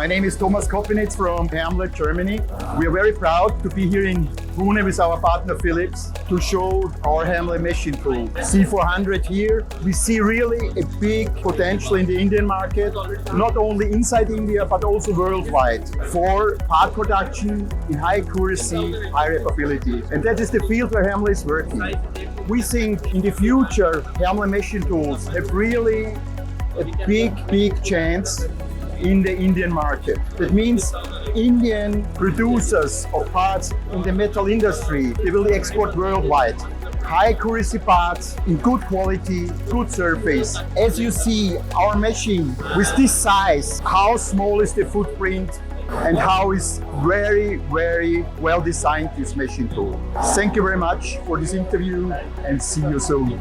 My name is Kopinitz from Hermle Germany. We are very proud to be here in Pune with our partner Phillips to show our Hermle machine tool. C400 here. We see really a big potential in the Indian market, not only inside India but also worldwide, for part production in high accuracy, high repeatability. And that is the field where Hermle is working. We think in the future Hermle machine tools have really a big chance in the Indian market. That means Indian producers of parts in the metal industry, they will export worldwide. High accuracy parts in good quality, good surface. As you see, our machine with this size, how small is the footprint and how is very well designed this machine tool. Thank you very much for this interview and see you soon.